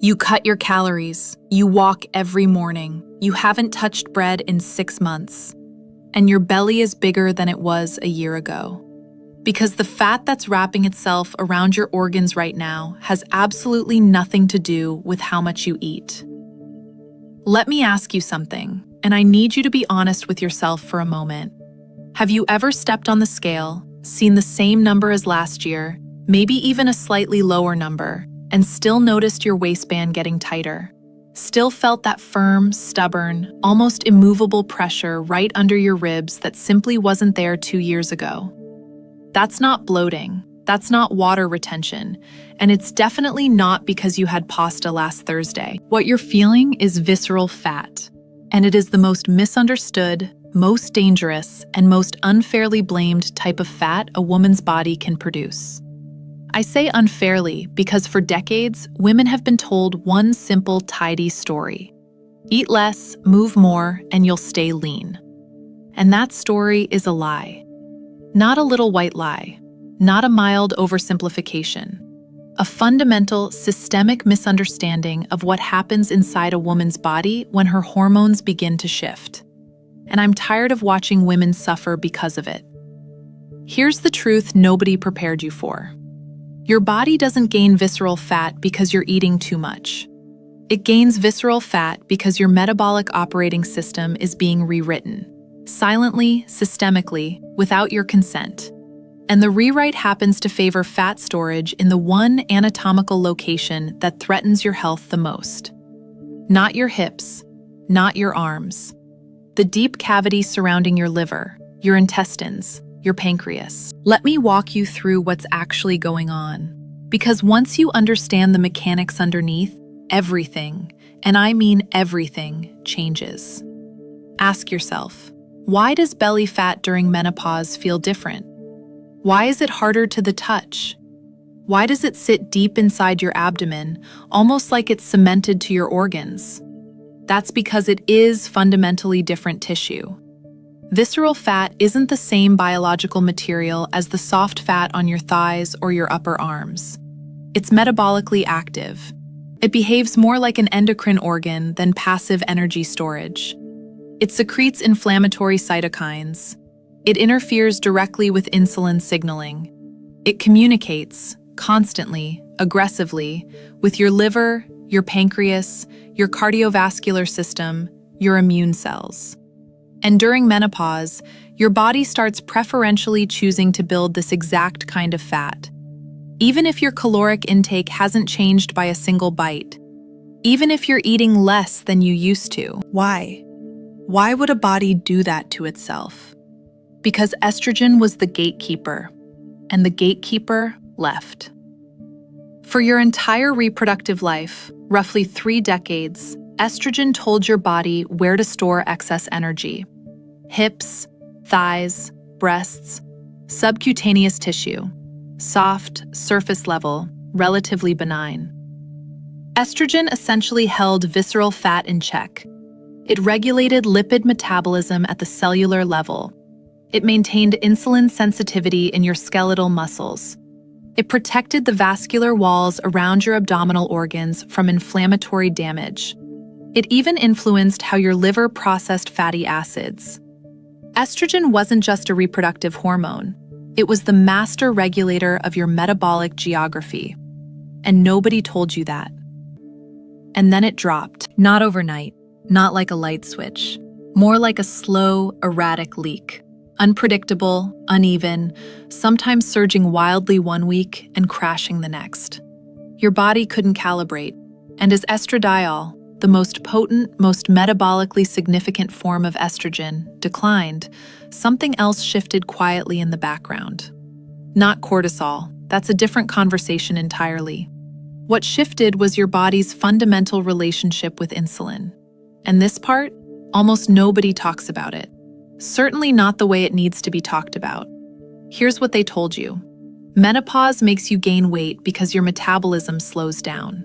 You cut your calories, you walk every morning, you haven't touched bread in 6 months, and your belly is bigger than it was a year ago. Because the fat that's wrapping itself around your organs right now has absolutely nothing to do with how much you eat. Let me ask you something, and I need you to be honest with yourself for a moment. Have you ever stepped on the scale, seen the same number as last year, maybe even a slightly lower number, and still noticed your waistband getting tighter? Still felt that firm, stubborn, almost immovable pressure right under your ribs that simply wasn't there 2 years ago? That's not bloating, that's not water retention, and it's definitely not because you had pasta last Thursday. What you're feeling is visceral fat, and it is the most misunderstood, most dangerous, and most unfairly blamed type of fat a woman's body can produce. I say unfairly because for decades, women have been told one simple, tidy story. Eat less, move more, and you'll stay lean. And that story is a lie. Not a little white lie. Not a mild oversimplification. A fundamental, systemic misunderstanding of what happens inside a woman's body when her hormones begin to shift. And I'm tired of watching women suffer because of it. Here's the truth nobody prepared you for. Your body doesn't gain visceral fat because you're eating too much. It gains visceral fat because your metabolic operating system is being rewritten, silently, systemically, without your consent. And the rewrite happens to favor fat storage in the one anatomical location that threatens your health the most. Not your hips, not your arms. The deep cavity surrounding your liver, your intestines, your pancreas. Let me walk you through what's actually going on. Because once you understand the mechanics underneath, everything, and I mean everything, changes. Ask yourself, why does belly fat during menopause feel different? Why is it harder to the touch? Why does it sit deep inside your abdomen, almost like it's cemented to your organs? That's because it is fundamentally different tissue. Visceral fat isn't the same biological material as the soft fat on your thighs or your upper arms. It's metabolically active. It behaves more like an endocrine organ than passive energy storage. It secretes inflammatory cytokines. It interferes directly with insulin signaling. It communicates, constantly, aggressively, with your liver, your pancreas, your cardiovascular system, your immune cells. And during menopause, your body starts preferentially choosing to build this exact kind of fat. Even if your caloric intake hasn't changed by a single bite. Even if you're eating less than you used to. Why? Why would a body do that to itself? Because estrogen was the gatekeeper, and the gatekeeper left. For your entire reproductive life, roughly 3 decades, estrogen told your body where to store excess energy. Hips, thighs, breasts, subcutaneous tissue, soft, surface level, relatively benign. Estrogen essentially held visceral fat in check. It regulated lipid metabolism at the cellular level. It maintained insulin sensitivity in your skeletal muscles. It protected the vascular walls around your abdominal organs from inflammatory damage. It even influenced how your liver processed fatty acids. Estrogen wasn't just a reproductive hormone. It was the master regulator of your metabolic geography. And nobody told you that. And then it dropped. Not overnight, not like a light switch. More like a slow, erratic leak. Unpredictable, uneven, sometimes surging wildly one week and crashing the next. Your body couldn't calibrate. And as estradiol, the most potent, most metabolically significant form of estrogen, declined, something else shifted quietly in the background. Not cortisol, that's a different conversation entirely. What shifted was your body's fundamental relationship with insulin. And this part, almost nobody talks about it. Certainly not the way it needs to be talked about. Here's what they told you. Menopause makes you gain weight because your metabolism slows down.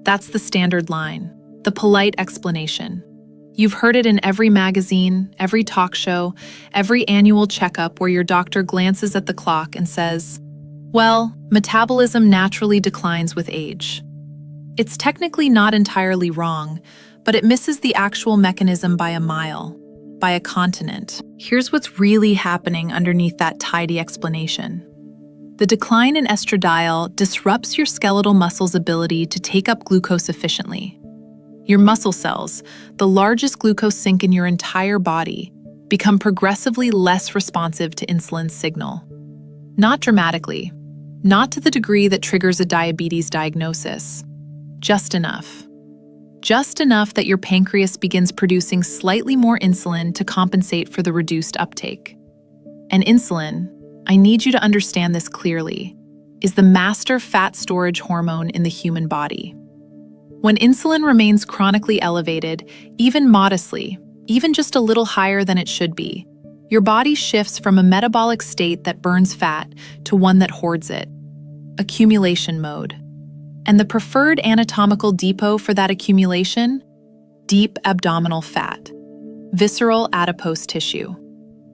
That's the standard line. The polite explanation. You've heard it in every magazine, every talk show, every annual checkup where your doctor glances at the clock and says, well, metabolism naturally declines with age. It's technically not entirely wrong, but it misses the actual mechanism by a mile, by a continent. Here's what's really happening underneath that tidy explanation. The decline in estradiol disrupts your skeletal muscles' ability to take up glucose efficiently. Your muscle cells, the largest glucose sink in your entire body, become progressively less responsive to insulin's signal. Not dramatically, not to the degree that triggers a diabetes diagnosis. Just enough. Just enough that your pancreas begins producing slightly more insulin to compensate for the reduced uptake. And insulin, I need you to understand this clearly, is the master fat storage hormone in the human body. When insulin remains chronically elevated, even modestly, even just a little higher than it should be, your body shifts from a metabolic state that burns fat to one that hoards it. Accumulation mode. And the preferred anatomical depot for that accumulation? Deep abdominal fat. Visceral adipose tissue.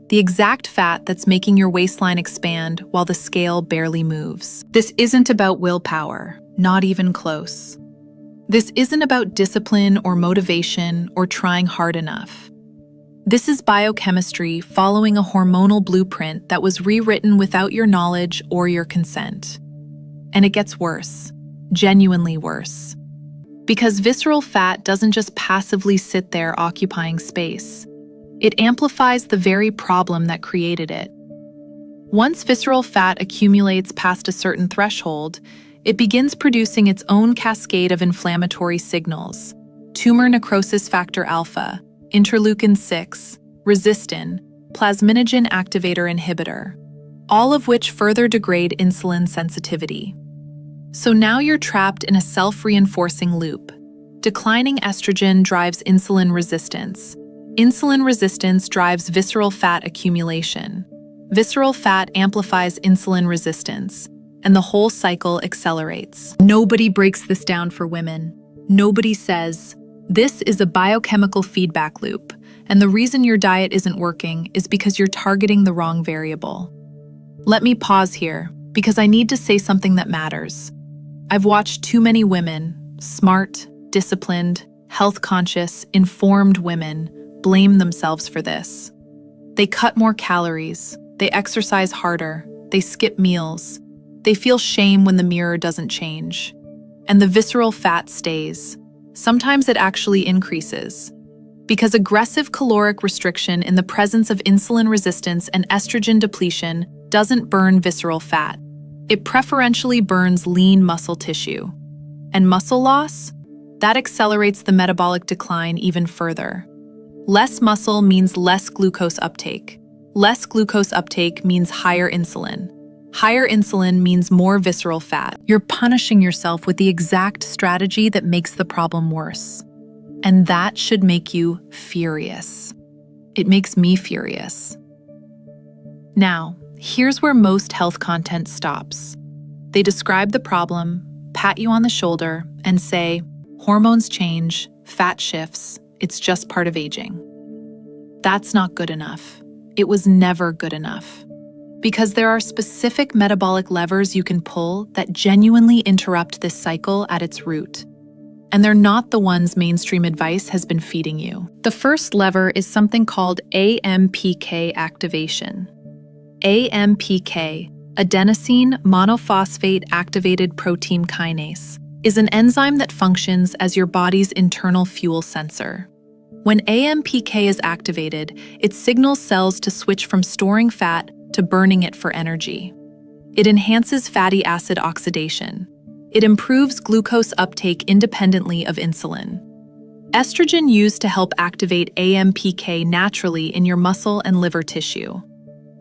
The exact fat that's making your waistline expand while the scale barely moves. This isn't about willpower, not even close. This isn't about discipline or motivation or trying hard enough. This is biochemistry following a hormonal blueprint that was rewritten without your knowledge or your consent. And it gets worse, genuinely worse. Because visceral fat doesn't just passively sit there occupying space. It amplifies the very problem that created it. Once visceral fat accumulates past a certain threshold, it begins producing its own cascade of inflammatory signals: tumor necrosis factor alpha, interleukin-6, resistin, plasminogen activator inhibitor, all of which further degrade insulin sensitivity. So now you're trapped in a self-reinforcing loop. Declining estrogen drives insulin resistance. Insulin resistance drives visceral fat accumulation. Visceral fat amplifies insulin resistance, and the whole cycle accelerates. Nobody breaks this down for women. Nobody says, this is a biochemical feedback loop, and the reason your diet isn't working is because you're targeting the wrong variable. Let me pause here, because I need to say something that matters. I've watched too many women, smart, disciplined, health-conscious, informed women, blame themselves for this. They cut more calories, they exercise harder, they skip meals, they feel shame when the mirror doesn't change. And the visceral fat stays. Sometimes it actually increases. Because aggressive caloric restriction in the presence of insulin resistance and estrogen depletion doesn't burn visceral fat. It preferentially burns lean muscle tissue. And muscle loss? That accelerates the metabolic decline even further. Less muscle means less glucose uptake. Less glucose uptake means higher insulin. Higher insulin means more visceral fat. You're punishing yourself with the exact strategy that makes the problem worse. And that should make you furious. It makes me furious. Now, here's where most health content stops. They describe the problem, pat you on the shoulder, and say, hormones change, fat shifts, it's just part of aging. That's not good enough. It was never good enough. Because there are specific metabolic levers you can pull that genuinely interrupt this cycle at its root. And they're not the ones mainstream advice has been feeding you. The first lever is something called AMPK activation. AMPK, adenosine monophosphate activated protein kinase, is an enzyme that functions as your body's internal fuel sensor. When AMPK is activated, it signals cells to switch from storing fat to burning it for energy. It enhances fatty acid oxidation. It improves glucose uptake independently of insulin. Estrogen used to help activate AMPK naturally in your muscle and liver tissue.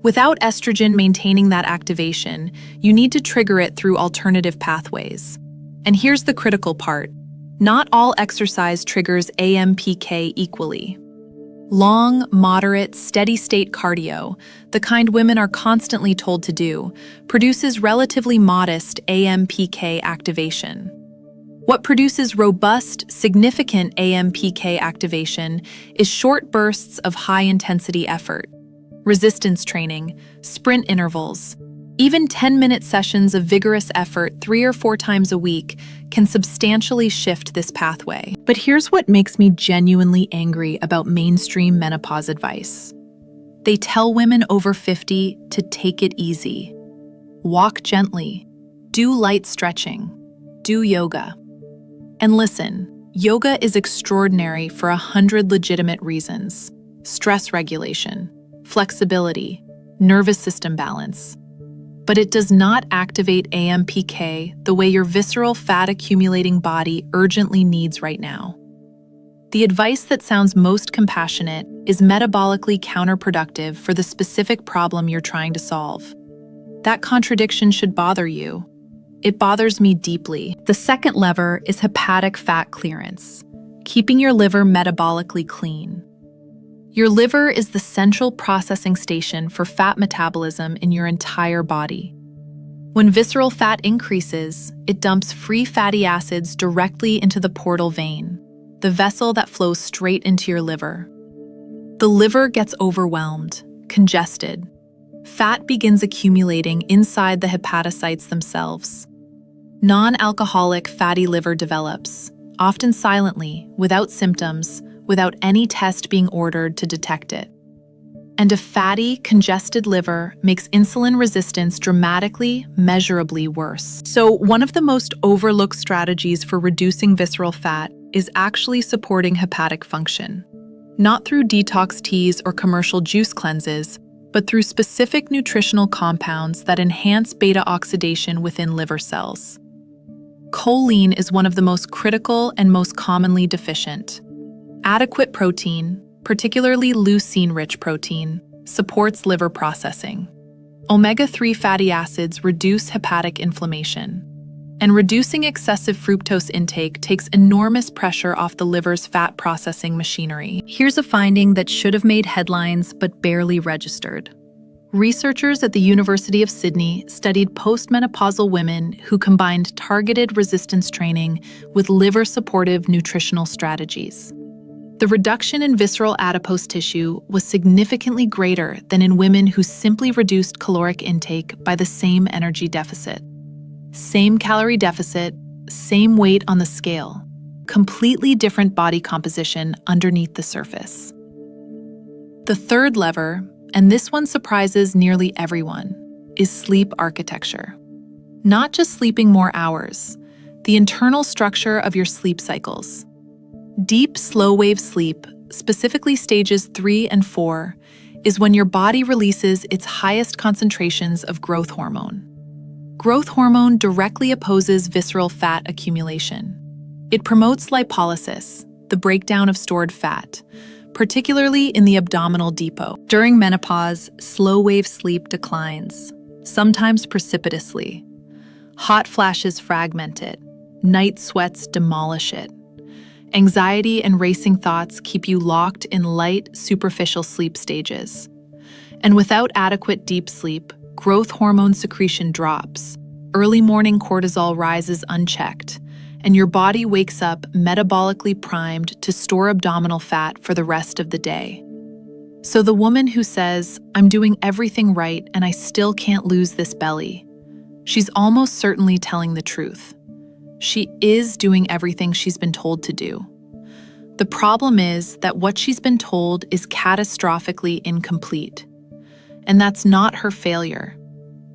Without estrogen maintaining that activation, you need to trigger it through alternative pathways. And here's the critical part. Not all exercise triggers AMPK equally. Long, moderate, steady-state cardio, the kind women are constantly told to do, produces relatively modest AMPK activation. What produces robust, significant AMPK activation is short bursts of high-intensity effort, resistance training, sprint intervals, Even 10-minute sessions of vigorous effort 3 or 4 times a week can substantially shift this pathway. But here's what makes me genuinely angry about mainstream menopause advice. They tell women over 50 to take it easy. Walk gently. Do light stretching. Do yoga. And listen, yoga is extraordinary for 100 legitimate reasons. Stress regulation, flexibility, nervous system balance. But it does not activate AMPK the way your visceral fat-accumulating body urgently needs right now. The advice that sounds most compassionate is metabolically counterproductive for the specific problem you're trying to solve. That contradiction should bother you. It bothers me deeply. The second lever is hepatic fat clearance, keeping your liver metabolically clean. Your liver is the central processing station for fat metabolism in your entire body. When visceral fat increases, it dumps free fatty acids directly into the portal vein, the vessel that flows straight into your liver. The liver gets overwhelmed, congested. Fat begins accumulating inside the hepatocytes themselves. Non-alcoholic fatty liver develops, often silently, without symptoms, without any test being ordered to detect it. And a fatty, congested liver makes insulin resistance dramatically, measurably worse. So one of the most overlooked strategies for reducing visceral fat is actually supporting hepatic function. Not through detox teas or commercial juice cleanses, but through specific nutritional compounds that enhance beta oxidation within liver cells. Choline is one of the most critical and most commonly deficient. Adequate protein, particularly leucine-rich protein, supports liver processing. Omega-3 fatty acids reduce hepatic inflammation. And reducing excessive fructose intake takes enormous pressure off the liver's fat processing machinery. Here's a finding that should have made headlines but barely registered. Researchers at the University of Sydney studied postmenopausal women who combined targeted resistance training with liver-supportive nutritional strategies. The reduction in visceral adipose tissue was significantly greater than in women who simply reduced caloric intake by the same energy deficit. Same calorie deficit, same weight on the scale, completely different body composition underneath the surface. The third lever, and this one surprises nearly everyone, is sleep architecture. Not just sleeping more hours, the internal structure of your sleep cycles. Deep, slow-wave sleep, specifically stages 3 and 4, is when your body releases its highest concentrations of growth hormone. Growth hormone directly opposes visceral fat accumulation. It promotes lipolysis, the breakdown of stored fat, particularly in the abdominal depot. During menopause, slow-wave sleep declines, sometimes precipitously. Hot flashes fragment it. Night sweats demolish it. Anxiety and racing thoughts keep you locked in light, superficial sleep stages. And without adequate deep sleep, growth hormone secretion drops. Early morning cortisol rises unchecked, and your body wakes up metabolically primed to store abdominal fat for the rest of the day. So the woman who says, "I'm doing everything right and I still can't lose this belly," she's almost certainly telling the truth. She is doing everything she's been told to do. The problem is that what she's been told is catastrophically incomplete. And that's not her failure.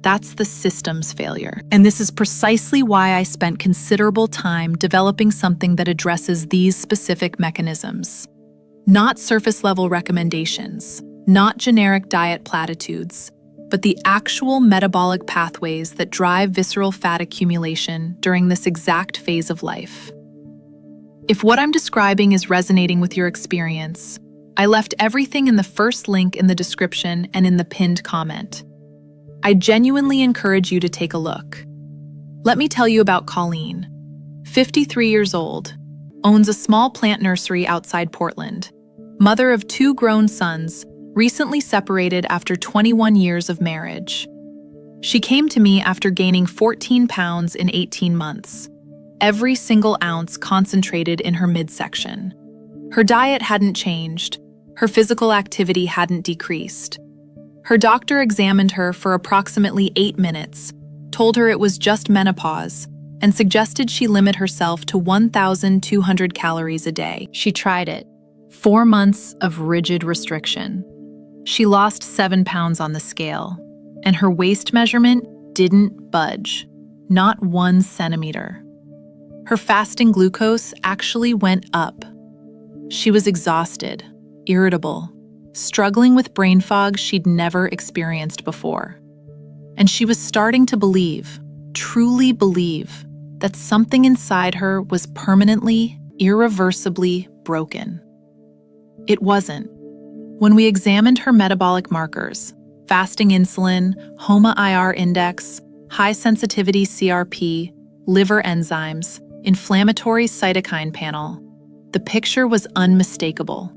That's the system's failure. And this is precisely why I spent considerable time developing something that addresses these specific mechanisms. Not surface-level recommendations, not generic diet platitudes, but the actual metabolic pathways that drive visceral fat accumulation during this exact phase of life. If what I'm describing is resonating with your experience, I left everything in the first link in the description and in the pinned comment. I genuinely encourage you to take a look. Let me tell you about Colleen. 53 years old, owns a small plant nursery outside Portland, mother of 2 grown sons, recently separated after 21 years of marriage. She came to me after gaining 14 pounds in 18 months, every single ounce concentrated in her midsection. Her diet hadn't changed, her physical activity hadn't decreased. Her doctor examined her for approximately 8 minutes, told her it was just menopause, and suggested she limit herself to 1,200 calories a day. She tried it. 4 months of rigid restriction. She lost 7 pounds on the scale, and her waist measurement didn't budge, not 1 centimeter. Her fasting glucose actually went up. She was exhausted, irritable, struggling with brain fog she'd never experienced before. And she was starting to believe, truly believe, that something inside her was permanently, irreversibly broken. It wasn't. When we examined her metabolic markers, fasting insulin, HOMA-IR index, high-sensitivity CRP, liver enzymes, inflammatory cytokine panel, the picture was unmistakable.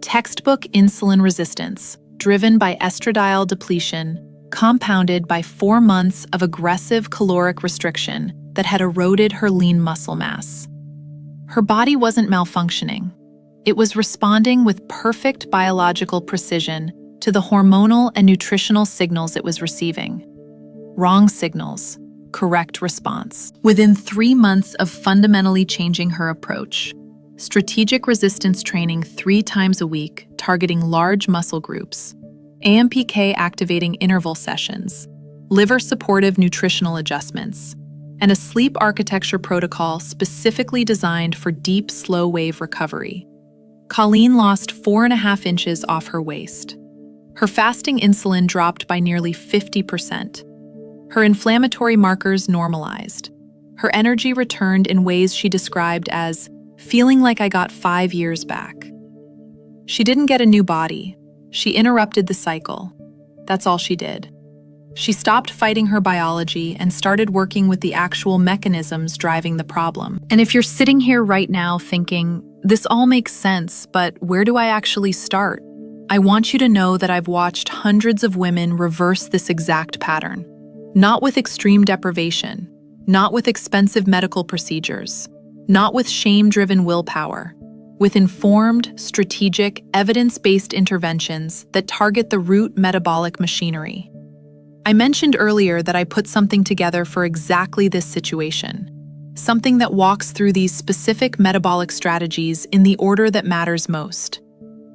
Textbook insulin resistance, driven by estradiol depletion, compounded by 4 months of aggressive caloric restriction that had eroded her lean muscle mass. Her body wasn't malfunctioning. It was responding with perfect biological precision to the hormonal and nutritional signals it was receiving. Wrong signals, correct response. Within 3 months of fundamentally changing her approach, strategic resistance training 3 times a week targeting large muscle groups, AMPK activating interval sessions, liver-supportive nutritional adjustments, and a sleep architecture protocol specifically designed for deep, slow-wave recovery, Colleen lost 4.5 inches off her waist. Her fasting insulin dropped by nearly 50%. Her inflammatory markers normalized. Her energy returned in ways she described as feeling like I got 5 years back. She didn't get a new body. She interrupted the cycle. That's all she did. She stopped fighting her biology and started working with the actual mechanisms driving the problem. And if you're sitting here right now thinking, this all makes sense, but where do I actually start? I want you to know that I've watched hundreds of women reverse this exact pattern. Not with extreme deprivation, not with expensive medical procedures, not with shame-driven willpower, with informed, strategic, evidence-based interventions that target the root metabolic machinery. I mentioned earlier that I put something together for exactly this situation, something that walks through these specific metabolic strategies in the order that matters most.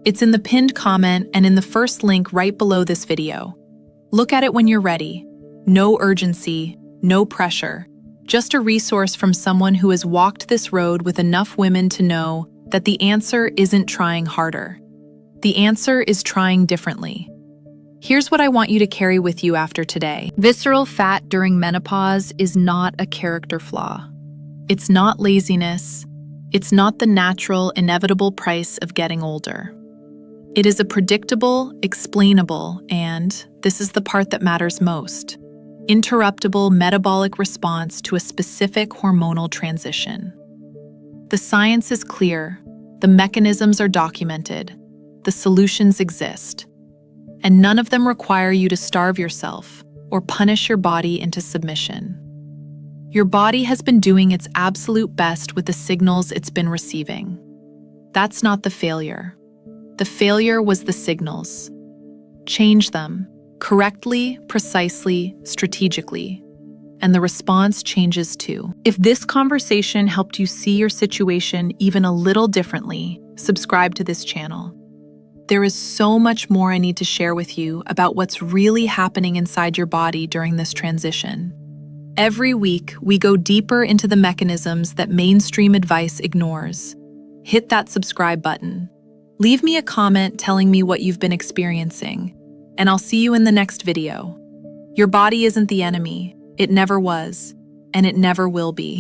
It's in the pinned comment and in the first link right below this video. Look at it when you're ready. No urgency, no pressure, just a resource from someone who has walked this road with enough women to know that the answer isn't trying harder. The answer is trying differently. Here's what I want you to carry with you after today. Visceral fat during menopause is not a character flaw. It's not laziness. It's not the natural, inevitable price of getting older. It is a predictable, explainable, and, this is the part that matters most, interruptible metabolic response to a specific hormonal transition. The science is clear, the mechanisms are documented, the solutions exist, and none of them require you to starve yourself or punish your body into submission. Your body has been doing its absolute best with the signals it's been receiving. That's not the failure. The failure was the signals. Change them, correctly, precisely, strategically, and the response changes too. If this conversation helped you see your situation even a little differently, subscribe to this channel. There is so much more I need to share with you about what's really happening inside your body during this transition. Every week, we go deeper into the mechanisms that mainstream advice ignores. Hit that subscribe button. Leave me a comment telling me what you've been experiencing, and I'll see you in the next video. Your body isn't the enemy. It never was, and it never will be.